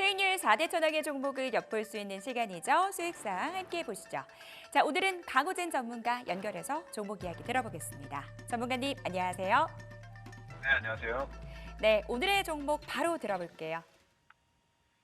수익률 4대 천왕의 종목을 엿볼 수 있는 시간이죠. 수익상 함께 보시죠. 자, 오늘은 강호진 전문가 연결해서 종목 이야기 들어보겠습니다. 전문가님, 안녕하세요. 네, 안녕하세요. 네, 오늘의 종목 바로 들어볼게요.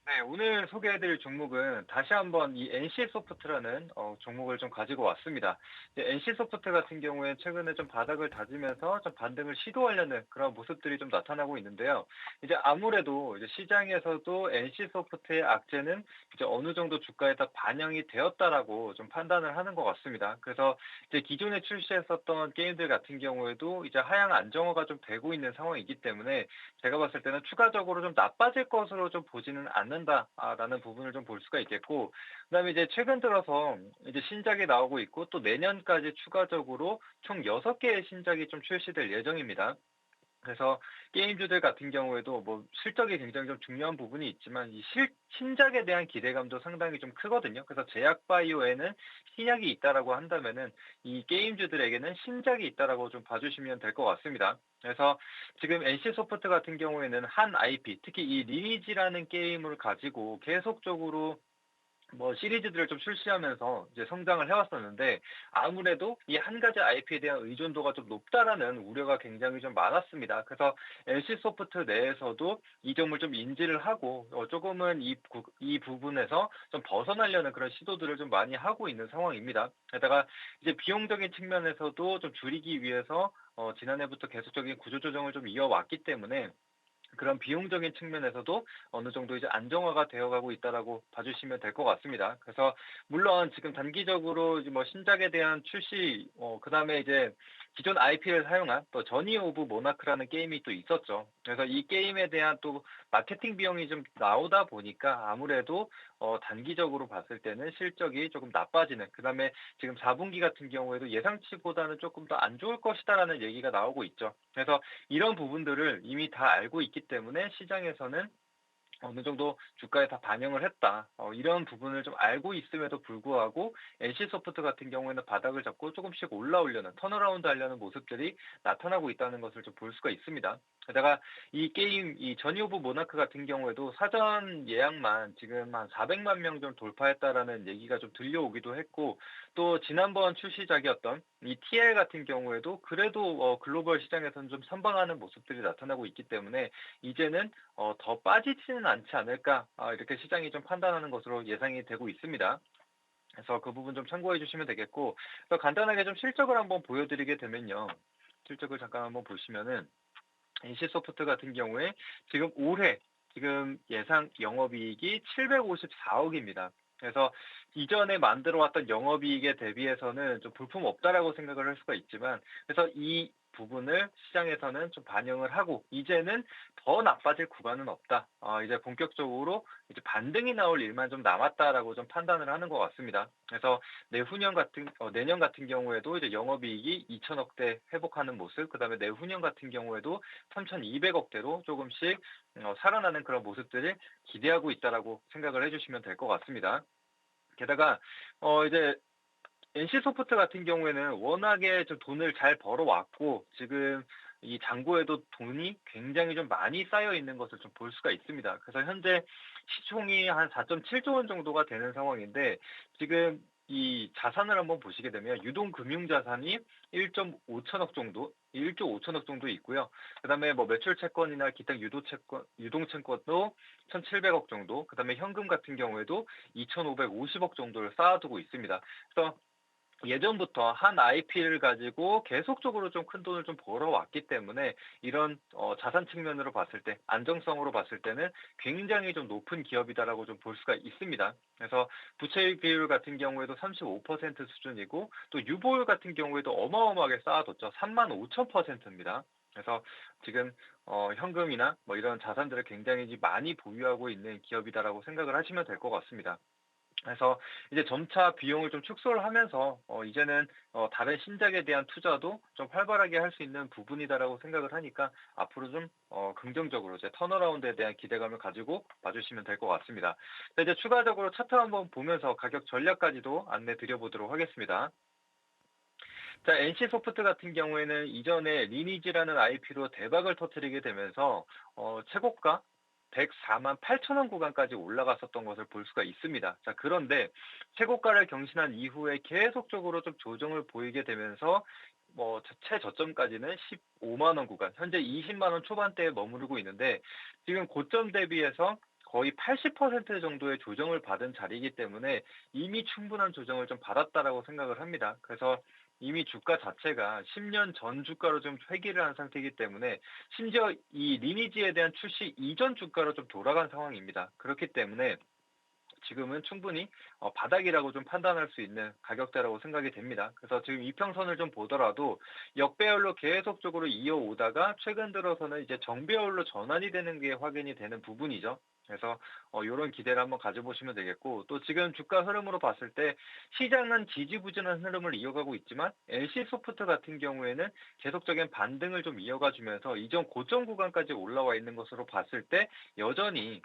네, 오늘 소개해드릴 종목은 다시 한번 이 NC소프트라는 종목을 좀 가지고 왔습니다. NC소프트 같은 경우에 최근에 좀 바닥을 다지면서 좀 반등을 시도하려는 그런 모습들이 좀 나타나고 있는데요. 이제 아무래도 이제 시장에서도 NC소프트의 악재는 이제 어느 정도 주가에 다 반영이 되었다라고 좀 판단을 하는 것 같습니다. 그래서 이제 기존에 출시했었던 게임들 같은 경우에도 이제 하향 안정화가 좀 되고 있는 상황이기 때문에 제가 봤을 때는 추가적으로 좀 나빠질 것으로 좀 보지는 않는다라는 부분을 좀 볼 수가 있겠고, 그다음에 이제 최근 들어서 이제 신작이 나오고 있고 또 내년까지 추가적으로 총 6개의 신작이 좀 출시될 예정입니다. 그래서 게임주들 같은 경우에도 뭐 실적이 굉장히 좀 중요한 부분이 있지만 이 신작에 대한 기대감도 상당히 좀 크거든요. 그래서 제약바이오에는 신약이 있다라고 한다면은 이 게임주들에게는 신작이 있다라고 좀 봐주시면 될 것 같습니다. 그래서 지금 NC소프트 같은 경우에는 한 IP, 특히 이 리니지라는 게임을 가지고 계속적으로 뭐 시리즈들을 좀 출시하면서 이제 성장을 해왔었는데 아무래도 이 한 가지 IP에 대한 의존도가 좀 높다라는 우려가 굉장히 좀 많았습니다. 그래서 NC소프트 내에서도 이 점을 좀 인지를 하고 조금은 이 부분에서 좀 벗어나려는 그런 시도들을 좀 많이 하고 있는 상황입니다. 게다가 이제 비용적인 측면에서도 좀 줄이기 위해서 지난해부터 계속적인 구조조정을 좀 이어왔기 때문에 그런 비용적인 측면에서도 어느 정도 이제 안정화가 되어가고 있다라고 봐주시면 될 것 같습니다. 그래서 물론 지금 단기적으로 이제 뭐 신작에 대한 출시, 그다음에 이제 기존 IP를 사용한 또 저니 오브 모나크라는 게임이 또 있었죠. 그래서 이 게임에 대한 또 마케팅 비용이 좀 나오다 보니까 아무래도 단기적으로 봤을 때는 실적이 조금 나빠지는, 그다음에 지금 4분기 같은 경우에도 예상치보다는 조금 더 안 좋을 것이다라는 얘기가 나오고 있죠. 그래서 이런 부분들을 이미 다 알고 있기 때문에 시장에서는 어느 정도 주가에 다 반영을 했다. 이런 부분을 좀 알고 있음에도 불구하고 NC소프트 같은 경우에는 바닥을 잡고 조금씩 올라오려는 턴어라운드 하려는 모습들이 나타나고 있다는 것을 좀 볼 수가 있습니다. 게다가 이 게임, 이 저니 오브 모나크 같은 경우에도 사전 예약만 지금 한 400만 명 좀 돌파했다라는 얘기가 좀 들려오기도 했고, 또 지난번 출시작이었던 이 TL 같은 경우에도 그래도 글로벌 시장에서는 좀 선방하는 모습들이 나타나고 있기 때문에 이제는 더 빠지지는 않지 않을까, 이렇게 시장이 좀 판단하는 것으로 예상이 되고 있습니다. 그래서 그 부분 좀 참고해 주시면 되겠고, 그래서 간단하게 좀 실적을 한번 보여드리게 되면요. 실적을 잠깐 한번 보시면은 NC소프트 같은 경우에 지금 올해 지금 예상 영업이익이 754억입니다. 그래서 이전에 만들어 왔던 영업이익에 대비해서는 좀 볼품 없다라고 생각을 할 수가 있지만, 그래서 이 부분을 시장에서는 좀 반영을 하고 이제는 더 나빠질 구간은 없다. 이제 본격적으로 이제 반등이 나올 일만 좀 남았다라고 좀 판단을 하는 것 같습니다. 그래서 내년 같은 경우에도 이제 영업이익이 2천억대 회복하는 모습, 그다음에 내후년 같은 경우에도 3,200억대로 조금씩 살아나는 그런 모습들을 기대하고 있다라고 생각을 해주시면 될 것 같습니다. 게다가 이제 NC소프트 같은 경우에는 워낙에 좀 돈을 잘 벌어왔고 지금 이 잔고에도 돈이 굉장히 좀 많이 쌓여 있는 것을 좀 볼 수가 있습니다. 그래서 현재 시총이 한 4.7조 원 정도가 되는 상황인데 지금 이 자산을 한번 보시게 되면 유동금융 자산이 1.5천억 정도, 1조 5천억 정도 있고요. 그다음에 뭐 매출 채권이나 기타 유동 채권도 1,700억 정도, 그다음에 현금 같은 경우에도 2,550억 정도를 쌓아두고 있습니다. 그래서 예전부터 한 IP를 가지고 계속적으로 좀 큰 돈을 좀 벌어왔기 때문에 이런 자산 측면으로 봤을 때 안정성으로 봤을 때는 굉장히 좀 높은 기업이다라고 좀 볼 수가 있습니다. 그래서 부채 비율 같은 경우에도 35% 수준이고 또 유보율 같은 경우에도 어마어마하게 쌓아뒀죠. 35,000%입니다. 그래서 지금 현금이나 뭐 이런 자산들을 굉장히 많이 보유하고 있는 기업이다라고 생각을 하시면 될 것 같습니다. 그래서 이제 점차 비용을 좀 축소를 하면서 이제는 다른 신작에 대한 투자도 좀 활발하게 할 수 있는 부분이다라고 생각을 하니까 앞으로 좀 긍정적으로 이제 턴어라운드에 대한 기대감을 가지고 봐주시면 될 것 같습니다. 자, 이제 추가적으로 차트 한번 보면서 가격 전략까지도 안내 드려보도록 하겠습니다. 자, NC소프트 같은 경우에는 이전에 리니지라는 IP로 대박을 터뜨리게 되면서 최고가 104만 8천 원 구간까지 올라갔었던 것을 볼 수가 있습니다. 자, 그런데 최고가를 경신한 이후에 계속적으로 좀 조정을 보이게 되면서 최저점까지는 15만 원 구간, 현재 20만 원 초반대에 머무르고 있는데 지금 고점 대비해서 거의 80% 정도의 조정을 받은 자리이기 때문에 이미 충분한 조정을 좀 받았다라고 생각을 합니다. 그래서 이미 주가 자체가 10년 전 주가로 좀 회귀를 한 상태이기 때문에 심지어 이 리니지에 대한 출시 이전 주가로 좀 돌아간 상황입니다. 그렇기 때문에 지금은 충분히 바닥이라고 좀 판단할 수 있는 가격대라고 생각이 됩니다. 그래서 지금 이평선을 좀 보더라도 역배열로 계속적으로 이어오다가 최근 들어서는 이제 정배열로 전환이 되는 게 확인이 되는 부분이죠. 그래서 이런 기대를 한번 가져보시면 되겠고, 또 지금 주가 흐름으로 봤을 때 시장은 지지부진한 흐름을 이어가고 있지만 NC소프트 같은 경우에는 계속적인 반등을 좀 이어가 주면서 이전 고점 구간까지 올라와 있는 것으로 봤을 때 여전히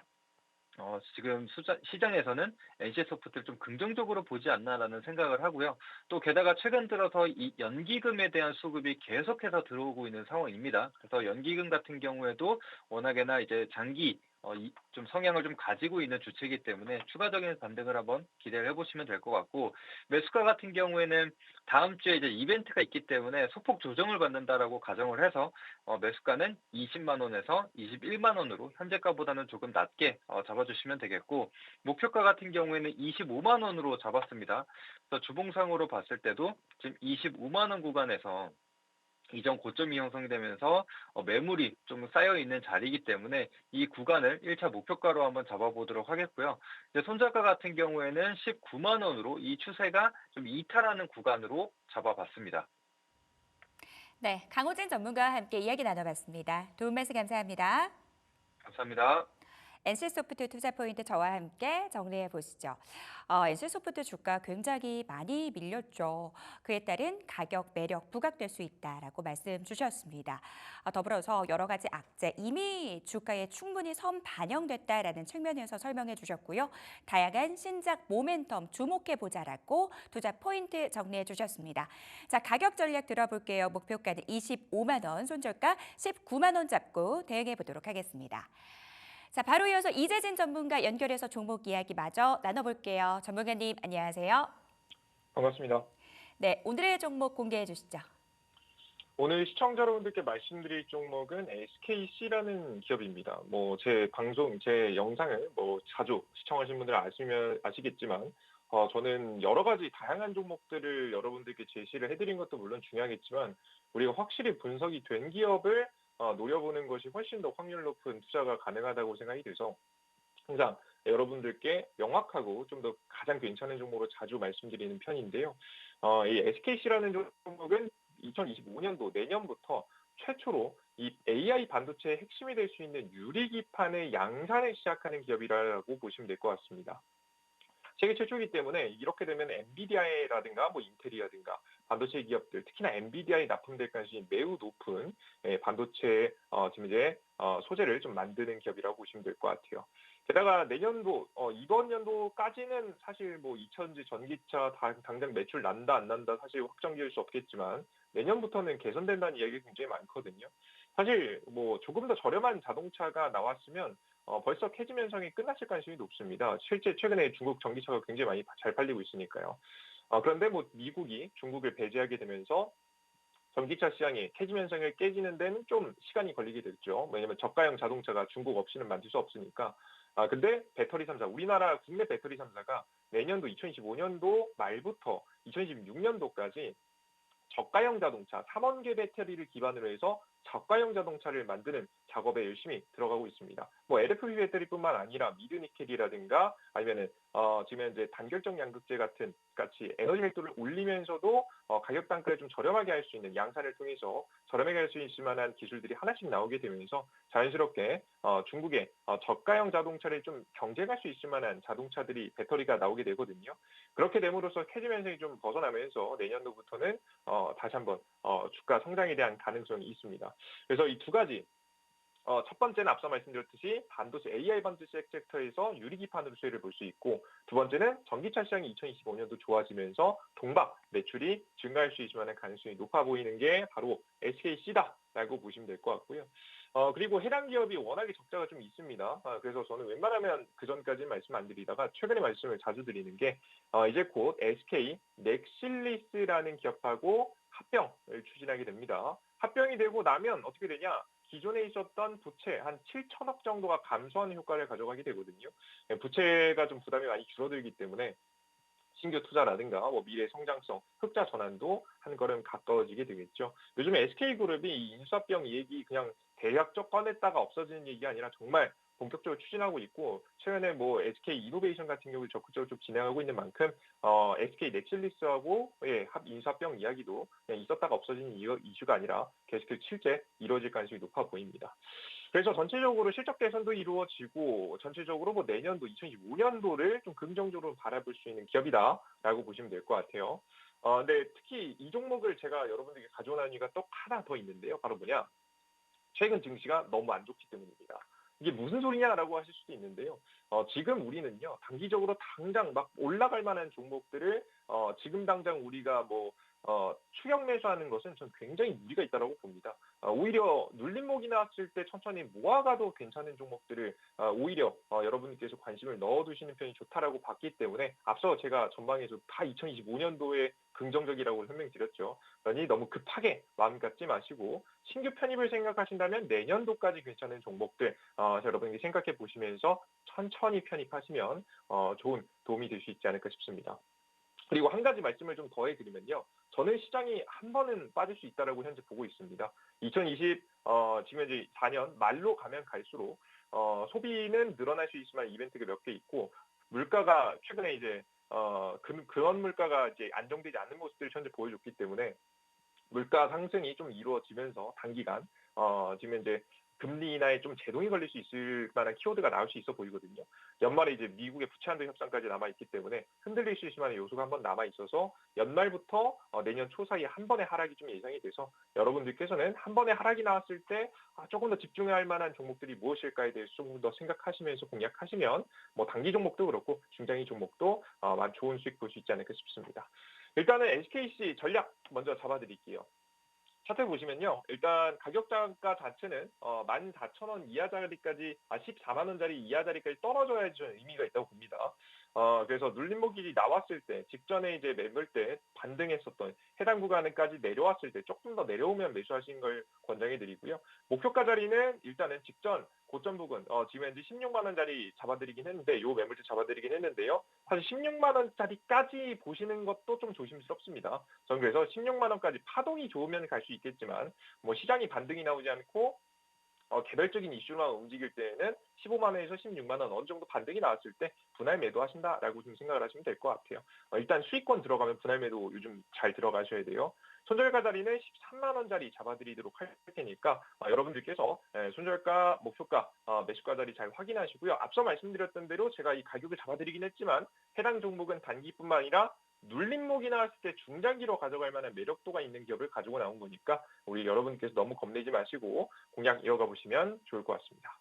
지금 시장에서는 NC소프트를 좀 긍정적으로 보지 않나라는 생각을 하고요. 또 게다가 최근 들어서 이 연기금에 대한 수급이 계속해서 들어오고 있는 상황입니다. 그래서 연기금 같은 경우에도 워낙에나 이제 장기 좀 성향을 좀 가지고 있는 주체이기 때문에 추가적인 반등을 한번 기대를 해보시면 될 것 같고, 매수가 같은 경우에는 다음 주에 이제 이벤트가 있기 때문에 소폭 조정을 받는다라고 가정을 해서 매수가는 20만 원에서 21만 원으로 현재가보다는 조금 낮게 잡아주시면 되겠고, 목표가 같은 경우에는 25만 원으로 잡았습니다. 그래서 주봉상으로 봤을 때도 지금 25만 원 구간에서 이전 고점이 형성되면서 매물이 좀 쌓여 있는 자리이기 때문에 이 구간을 1차 목표가로 한번 잡아보도록 하겠고요. 이제 손절가 같은 경우에는 19만 원으로 이 추세가 좀 이탈하는 구간으로 잡아봤습니다. 네, 강호진 전문가와 함께 이야기 나눠봤습니다. 도움 말씀 감사합니다. 감사합니다. NC소프트 투자 포인트 저와 함께 정리해 보시죠. NC소프트 주가 굉장히 많이 밀렸죠. 그에 따른 가격 매력 부각될 수 있다라고 말씀 주셨습니다. 더불어서 여러 가지 악재 이미 주가에 충분히 선 반영됐다라는 측면에서 설명해 주셨고요. 다양한 신작 모멘텀 주목해 보자라고 투자 포인트 정리해 주셨습니다. 자, 가격 전략 들어볼게요. 목표가는 25만 원, 손절가 19만 원 잡고 대응해 보도록 하겠습니다. 자, 바로 이어서 이재진 전문가 연결해서 종목 이야기 마저 나눠볼게요. 전문가님, 안녕하세요. 반갑습니다. 네, 오늘의 종목 공개해 주시죠. 오늘 시청자 여러분들께 말씀드릴 종목은 SKC라는 기업입니다. 제 영상을 자주 시청하시는 분들 아시겠지만, 저는 여러 가지 다양한 종목들을 여러분들께 제시를 해드린 것도 물론 중요하겠지만, 우리가 확실히 분석이 된 기업을 노려보는 것이 훨씬 더 확률 높은 투자가 가능하다고 생각이 돼서 항상 여러분들께 명확하고 좀 더 가장 괜찮은 종목을 자주 말씀드리는 편인데요. 이 SKC라는 종목은 2025년도 내년부터 최초로 이 AI 반도체의 핵심이 될 수 있는 유리기판의 양산을 시작하는 기업이라고 보시면 될 것 같습니다. 세계 최초이기 때문에 이렇게 되면 엔비디아라든가 인텔이라든가 반도체 기업들, 특히나 엔비디아에 납품될 가능성이 매우 높은 반도체 지금 이제 소재를 좀 만드는 기업이라고 보시면 될 것 같아요. 게다가 내년도 이번 연도까지는 사실 2차전지 전기차 당장 매출 난다 안 난다 사실 확정 지을 수 없겠지만 내년부터는 개선된다는 이야기가 굉장히 많거든요. 사실 조금 더 저렴한 자동차가 나왔으면 벌써 캐즘 현상이 끝났을 가능성이 높습니다. 실제 최근에 중국 전기차가 굉장히 많이 잘 팔리고 있으니까요. 그런데 미국이 중국을 배제하게 되면서 전기차 시장이 캐즘 현상을 깨지는 데는 좀 시간이 걸리게 됐죠. 왜냐하면 저가형 자동차가 중국 없이는 만들 수 없으니까. 근데 배터리 3사, 우리나라 국내 배터리 3사가 내년도 2025년도 말부터 2026년도까지 저가형 자동차, 3원계 배터리를 기반으로 해서 저가형 자동차를 만드는 작업에 열심히 들어가고 있습니다. LFP 배터리뿐만 아니라 미드니켈이라든가 아니면은 지금 현재 단결적 양극재 같이 에너지 밀도를 올리면서도 가격 단가를 좀 저렴하게 할 수 있는 양산을 통해서 저렴하게 할 수 있을 만한 기술들이 하나씩 나오게 되면서 자연스럽게 중국의 저가형 자동차를 좀 경쟁할 수 있을 만한 자동차들이 배터리가 나오게 되거든요. 그렇게 됨으로써 캐즘 현상이 좀 벗어나면서 내년도부터는 다시 한번 주가 성장에 대한 가능성이 있습니다. 그래서 이 두 가지 첫 번째는 앞서 말씀드렸듯이 반도체 AI 반도체 섹터에서 유리기판으로 수혜를 볼 수 있고, 두 번째는 전기차 시장이 2025년도 좋아지면서 동박 매출이 증가할 수 있을 만한 가능성이 높아 보이는 게 바로 SKC다라고 보시면 될 것 같고요. 그리고 해당 기업이 워낙에 적자가 좀 있습니다. 그래서 저는 웬만하면 그 전까지는 말씀 안 드리다가 최근에 말씀을 자주 드리는 게 이제 곧 SK 넥실리스라는 기업하고 합병을 추진하게 됩니다. 합병이 되고 나면 어떻게 되냐? 기존에 있었던 부채 한 7천억 정도가 감소하는 효과를 가져가게 되거든요. 부채가 좀 부담이 많이 줄어들기 때문에 신규 투자라든가 미래 성장성, 흑자 전환도 한 걸음 가까워지게 되겠죠. 요즘에 SK그룹이 이 인수합병 얘기 그냥 대략적 꺼냈다가 없어지는 얘기가 아니라 정말 본격적으로 추진하고 있고, 최근에 SK 이노베이션 같은 경우를 적극적으로 좀 진행하고 있는 만큼 SK 넥실리스하고 인수합병 이야기도 그냥 있었다가 없어지는 이슈가 아니라 계속 실제 이루어질 가능성이 높아 보입니다. 그래서 전체적으로 실적 개선도 이루어지고 전체적으로 내년도 2025년도를 좀 긍정적으로 바라볼 수 있는 기업이다라고 보시면 될 것 같아요. 근데 특히 이 종목을 제가 여러분들에게 가져온 이유가 또 하나 더 있는데요. 바로 뭐냐? 최근 증시가 너무 안 좋기 때문입니다. 이게 무슨 소리냐라고 하실 수도 있는데요. 지금 우리는요, 단기적으로 당장 막 올라갈 만한 종목들을 지금 당장 우리가 추격 매수하는 것은 전 굉장히 무리가 있다고 봅니다. 오히려 눌림목이 나왔을 때 천천히 모아가도 괜찮은 종목들을 오히려 여러분께서 관심을 넣어두시는 편이 좋다라고 봤기 때문에 앞서 제가 전방에서 다 2025년도에 긍정적이라고 설명드렸죠. 그러니 너무 급하게 마음 갖지 마시고 신규 편입을 생각하신다면 내년도까지 괜찮은 종목들 여러분이 생각해 보시면서 천천히 편입하시면 좋은 도움이 될 수 있지 않을까 싶습니다. 그리고 한 가지 말씀을 좀 더해드리면요. 저는 시장이 한 번은 빠질 수 있다라고 현재 보고 있습니다. 지금 이제 4년 말로 가면 갈수록 소비는 늘어날 수 있을 만한 이벤트가 몇 개 있고, 물가가 최근에 이제 그런 물가가 이제 안정되지 않는 모습들을 현재 보여줬기 때문에 물가 상승이 좀 이루어지면서 단기간 지금 이제 금리 인하에 좀 제동이 걸릴 수 있을 만한 키워드가 나올 수 있어 보이거든요. 연말에 이제 미국의 부채 한도 협상까지 남아 있기 때문에 흔들릴 수 있을 만한 요소가 한번 남아 있어서 연말부터 내년 초 사이에 한 번의 하락이 좀 예상이 돼서 여러분들께서는 한 번의 하락이 나왔을 때 조금 더 집중해야 할 만한 종목들이 무엇일까에 대해서 조금 더 생각하시면서 공략하시면 단기 종목도 그렇고 중장기 종목도 좋은 수익 볼 수 있지 않을까 싶습니다. 일단은 SKC 전략 먼저 잡아드릴게요. 차트 보시면요. 일단 가격 단가 자체는 14,000원 이하 자리까지 14만 원짜리 이하 자리까지 떨어져야지 저는 의미가 있다고 봅니다. 그래서 눌림목이 나왔을 때 직전에 이제 매물대 반등했었던 해당 구간까지 내려왔을 때 조금 더 내려오면 매수하신 걸 권장해 드리고요. 목표가 자리는 일단은 직전 고점 부근 지금 현재 16만 원짜리 잡아드리긴 했는데 요 매물대 잡아드리긴 했는데요. 사실 16만 원짜리까지 보시는 것도 좀 조심스럽습니다. 저는 그래서 16만 원까지 파동이 좋으면 갈 수 있겠지만 시장이 반등이 나오지 않고 개별적인 이슈만 움직일 때에는 15만 원에서 16만 원 어느 정도 반등이 나왔을 때 분할 매도하신다라고 좀 생각을 하시면 될 것 같아요. 일단 수익권 들어가면 분할 매도 요즘 잘 들어가셔야 돼요. 손절가 자리는 13만 원짜리 잡아드리도록 할 테니까 여러분들께서 손절가, 목표가, 매수가 자리 잘 확인하시고요. 앞서 말씀드렸던 대로 제가 이 가격을 잡아드리긴 했지만 해당 종목은 단기뿐만 아니라 눌림목이 나왔을 때 중장기로 가져갈 만한 매력도가 있는 기업을 가지고 나온 거니까 우리 여러분께서 너무 겁내지 마시고 공략 이어가 보시면 좋을 것 같습니다.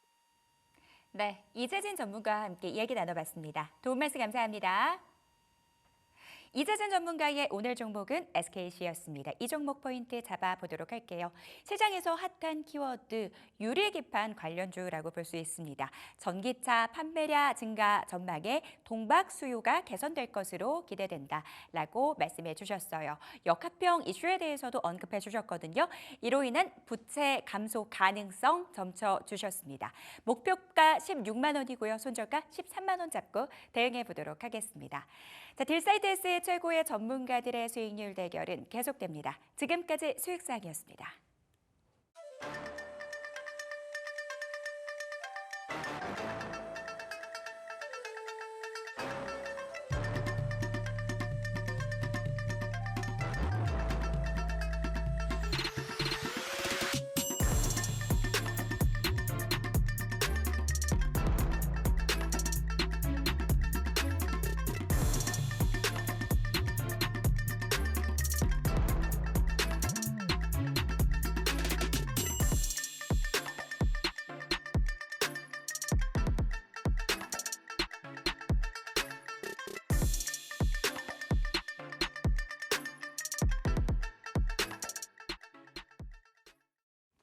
네, 이재진 전문가와 함께 이야기 나눠봤습니다. 도움 말씀 감사합니다. 이재진 전문가의 오늘 종목은 SKC였습니다. 이 종목 포인트 잡아보도록 할게요. 시장에서 핫한 키워드 유리기판 관련주라고 볼 수 있습니다. 전기차 판매량 증가 전망에 동박 수요가 개선될 것으로 기대된다라고 말씀해 주셨어요. 역합병 이슈에 대해서도 언급해 주셨거든요. 이로 인한 부채 감소 가능성 점쳐 주셨습니다. 목표가 16만 원이고요. 손절가 13만 원 잡고 대응해 보도록 하겠습니다. 자, 딜사이드S의 최고의 전문가들의 수익률 대결은 계속됩니다. 지금까지 수익상이었습니다.